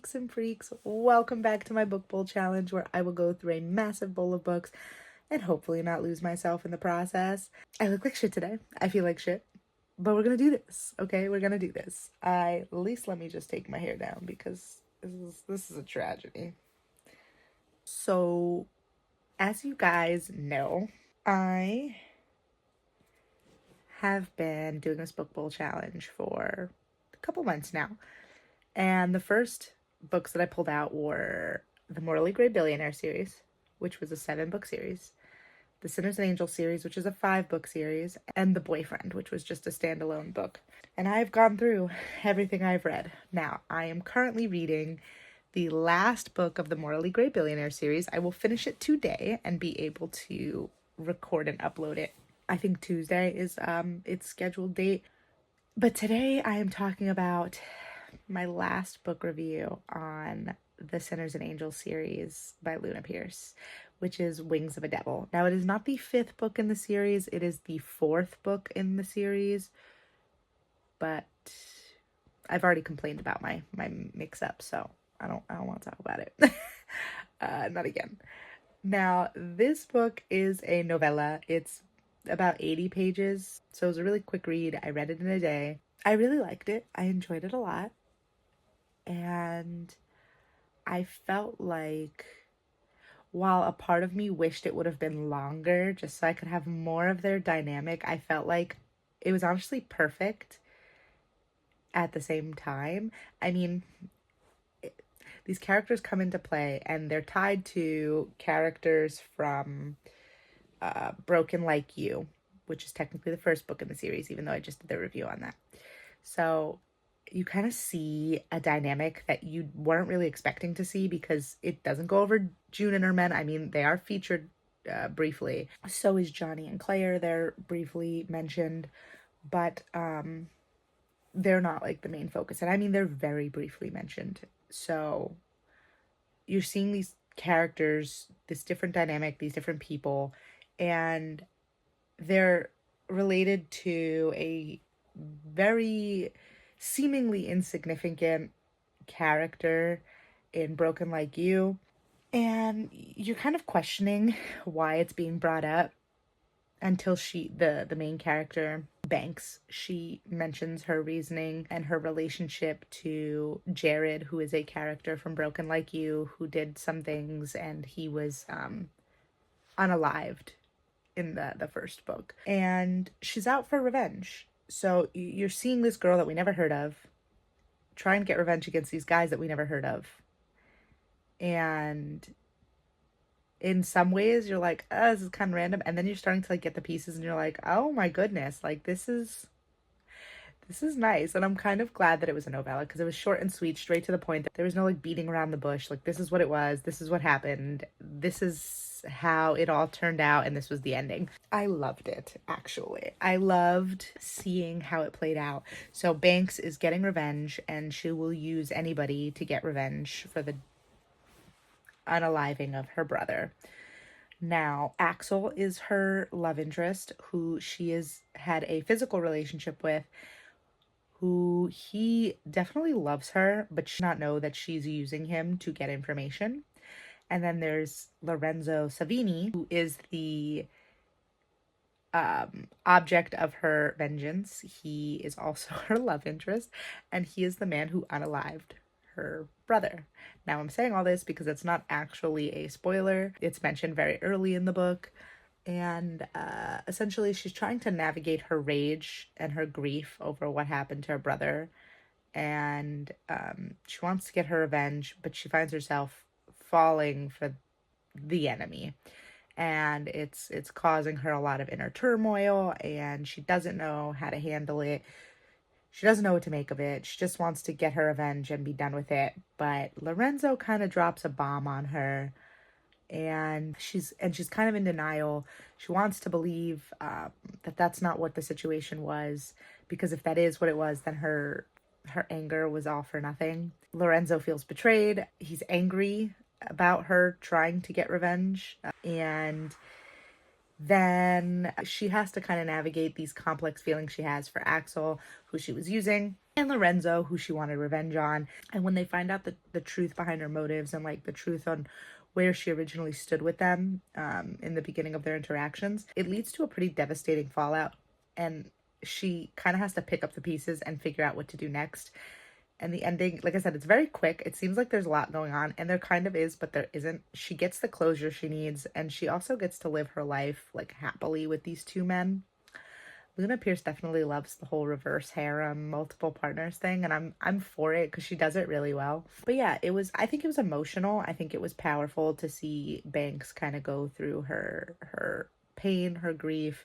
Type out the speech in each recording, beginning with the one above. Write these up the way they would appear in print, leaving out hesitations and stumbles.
geeks and freaks, welcome back to my book bowl challenge where I will go through a massive bowl of books and hopefully not lose myself in the process. I look like shit today. I feel like shit. But we're gonna do this, okay? We're gonna do this. At least let me just take my hair down because this is a tragedy. So, as you guys know, I have been doing this book bowl challenge for a couple months now. And the first books that I pulled out were the Morally Grey Billionaire series, which was a 7-book series, the Sinners and Angels series, which is a 5-book series, and The Boyfriend, which was just a standalone book. And I've gone through everything I've read. Now, I am currently reading the last book of the Morally Grey Billionaire series. I will finish it today and be able to record and upload it. I think Tuesday is its scheduled date. But today I am talking about my last book review on the Sinners and Angels series by Luna Pierce, which is Wings of a Devil. Now, it is not the 5th book in the series, it is the 4th book in the series, but I've already complained about my mix-up, so I don't want to talk about it. Not again. Now, this book is a novella. It's about 80 pages, so it was a really quick read. I read it in a day. I really liked it. I enjoyed it a lot. And I felt like while a part of me wished it would have been longer just so I could have more of their dynamic, I felt like it was honestly perfect at the same time. I mean, these characters come into play and they're tied to characters from Broken Like You, which is technically the first book in the series, even though I just did the review on that. So you kind of see a dynamic that you weren't really expecting to see because it doesn't go over June and her men. I mean, they are featured briefly. So is Johnny and Claire. They're briefly mentioned, but they're not like the main focus. And I mean, they're very briefly mentioned. So you're seeing these characters, this different dynamic, these different people, and they're related to a very seemingly insignificant character in Broken Like You. And you're kind of questioning why it's being brought up until the main character, Banks, she mentions her reasoning and her relationship to Jared, who is a character from Broken Like You, who did some things and he was unalived in the first book. And she's out for revenge. So you're seeing this girl that we never heard of try and get revenge against these guys that we never heard of. And in some ways you're like, oh, this is kind of random. And then you're starting to like get the pieces and you're like, oh my goodness, like this is nice. And I'm kind of glad that it was a novella because it was short and sweet, straight to the point. There was no like beating around the bush. Like, this is what it was. This is what happened. This is how it all turned out. And this was the ending. I loved it, actually. I loved seeing how it played out. So Banks is getting revenge and she will use anybody to get revenge for the unaliving of her brother. Now, Axel is her love interest, who she has had a physical relationship with, who he definitely loves her, but she does not know that she's using him to get information. And then there's Lorenzo Savini, who is the object of her vengeance. He is also her love interest, and he is the man who unalived her brother. Now, I'm saying all this because it's not actually a spoiler. It's mentioned very early in the book. And essentially, she's trying to navigate her rage and her grief over what happened to her brother. And she wants to get her revenge, but she finds herself falling for the enemy. And it's causing her a lot of inner turmoil, and she doesn't know how to handle it. She doesn't know what to make of it. She just wants to get her revenge and be done with it. But Lorenzo kind of drops a bomb on her. And she's kind of in denial. She wants to believe that that's not what the situation was, because if that is what it was, then her anger was all for nothing. Lorenzo feels betrayed. He's angry about her trying to get revenge, and then she has to kind of navigate these complex feelings she has for Axel, who she was using. and Lorenzo, who she wanted revenge on. And when they find out the truth behind her motives and like the truth on where she originally stood with them in the beginning of their interactions, it leads to a pretty devastating fallout. And she kind of has to pick up the pieces and figure out what to do next. And the ending, like I said, it's very quick. It seems like there's a lot going on, and there kind of is, but there isn't. She gets the closure she needs, and she also gets to live her life like happily with these two men. Luna Pierce definitely loves the whole reverse harem, multiple partners thing, and I'm for it because she does it really well. But yeah, I think it was emotional. I think it was powerful to see Banks kind of go through her pain, her grief,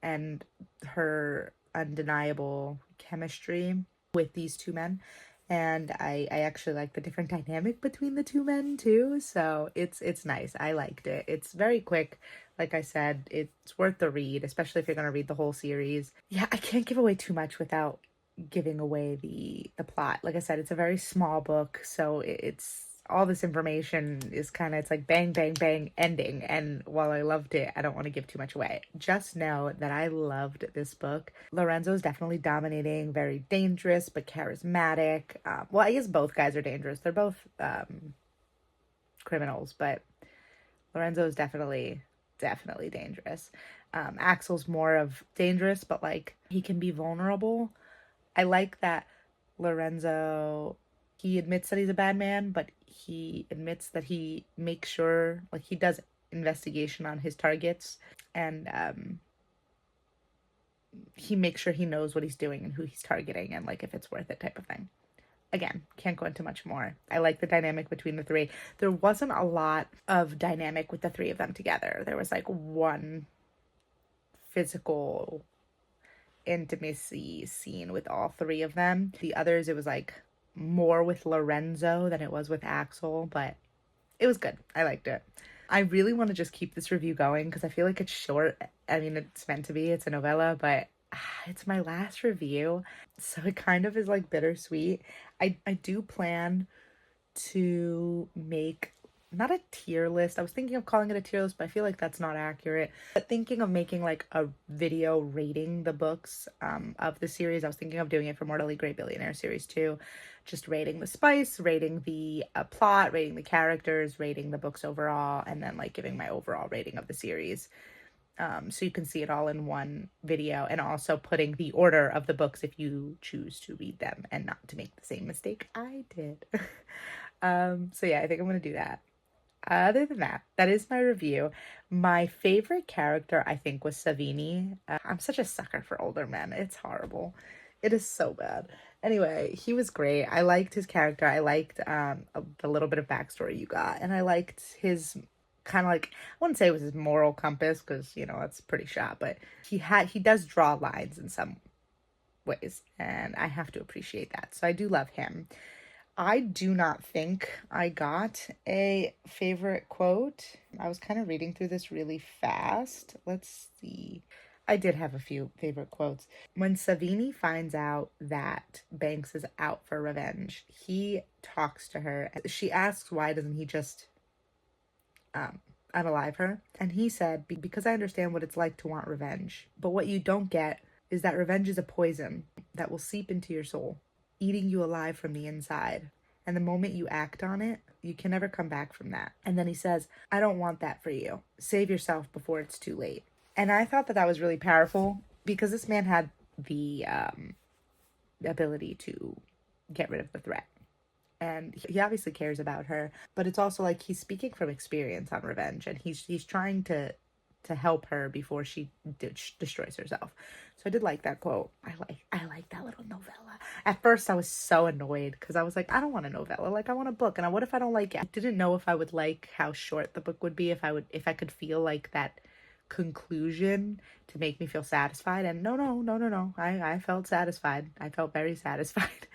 and her undeniable chemistry with these two men. And I actually like the different dynamic between the two men too. So it's nice. I liked it. It's very quick. Like I said, it's worth the read, especially if you're gonna read the whole series. Yeah, I can't give away too much without giving away the plot. Like I said, it's a very small book, so it's all this information is kind of, it's like bang bang bang ending. And while I loved it, I don't want to give too much away. Just know that I loved this book. Lorenzo's definitely dominating, very dangerous but charismatic. Well, I guess both guys are dangerous. They're both criminals, but Lorenzo is definitely dangerous. Axel's more of dangerous, but like he can be vulnerable. I like that Lorenzo, he admits that he's a bad man, but he admits that he makes sure, like he does investigation on his targets, and he makes sure he knows what he's doing and who he's targeting and like if it's worth it type of thing. Again, can't go into much more. I like the dynamic between the three. There wasn't a lot of dynamic with the three of them together. There was like one physical intimacy scene with all three of them. The others, it was like more with Lorenzo than it was with Axel, but it was good. I liked it. I really want to just keep this review going because I feel like it's short. I mean, it's meant to be. It's a novella, but it's my last review, so it kind of is like bittersweet. I do plan to make not a tier list. I was thinking of calling it a tier list, but I feel like that's not accurate. But thinking of making like a video rating the books of the series. I was thinking of doing it for Mortally Great Billionaire series too. Just rating the spice, rating the plot, rating the characters, rating the books overall, and then like giving my overall rating of the series. So you can see it all in one video, and also putting the order of the books if you choose to read them and not to make the same mistake I did. So yeah, I think I'm gonna do that. Other than that, that is my review. My favorite character, I think, was Savini. I'm such a sucker for older men. It's horrible. It is so bad. Anyway, he was great. I liked his character. I liked the little bit of backstory you got. And I liked his kind of like, I wouldn't say it was his moral compass because, you know, that's pretty shot. But he does draw lines in some ways. And I have to appreciate that. So I do love him. I do not think I got a favorite quote. I was kind of reading through this really fast. Let's see. I did have a few favorite quotes. When Savini finds out that Banks is out for revenge, he talks to her. She asks why doesn't he just unalive her? And he said, because I understand what it's like to want revenge. But what you don't get is that revenge is a poison that will seep into your soul, eating you alive from the inside. And the moment you act on it, you can never come back from that. And then he says, I don't want that for you. Save yourself before it's too late. And I thought that that was really powerful because this man had the ability to get rid of the threat. And he obviously cares about her, but it's also like he's speaking from experience on revenge, and he's trying to help her before she destroys herself. So I did like that quote. I like that little novella. At first I was so annoyed because I was like, I don't want a novella. Like I want a book. And what if I don't like it? I didn't know if I would like how short the book would be, if I could feel like that conclusion to make me feel satisfied. And no. I felt satisfied. I felt very satisfied.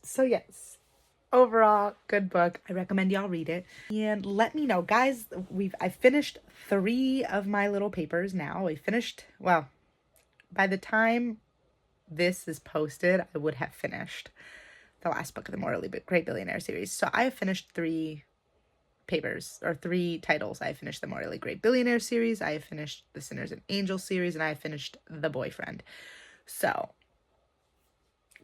So yes, overall, good book. I recommend y'all read it. And let me know, guys, I finished 3 of my little papers now. Well, by the time this is posted, I would have finished the last book of the Mortally Great Billionaire series. So I have finished 3 papers, or 3 titles. I have finished the Mortally Great Billionaire series, I have finished the Sinners and Angels series, and I have finished The Boyfriend. So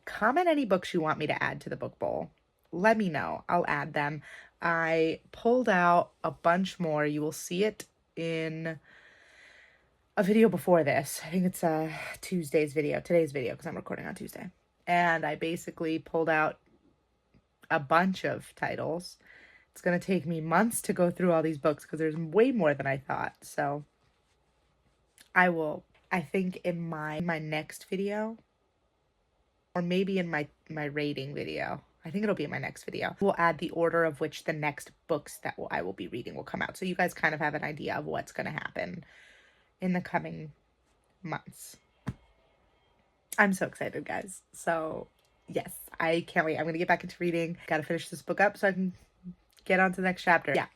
comment any books you want me to add to the book bowl. Let me know. I'll add them. I pulled out a bunch more. You will see it in a video before this. I think it's today's video, because I'm recording on Tuesday. And I basically pulled out a bunch of titles. It's going to take me months to go through all these books because there's way more than I thought. So I think in my next video, or maybe in my rating video, I think it'll be in my next video, we'll add the order of which the next books that I will be reading will come out. So you guys kind of have an idea of what's going to happen in the coming months. I'm so excited, guys. So yes, I can't wait. I'm going to get back into reading. Got to finish this book up so I can get on to the next chapter. Yeah.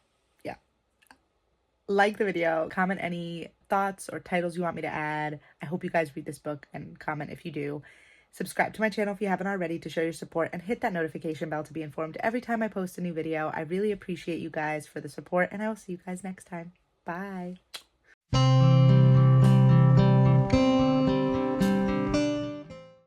Like the video, comment any thoughts or titles you want me to add. I hope you guys read this book and comment if you do. Subscribe to my channel if you haven't already to show your support, and hit that notification bell to be informed every time I post a new video. I really appreciate you guys for the support, and I will see you guys next time. Bye.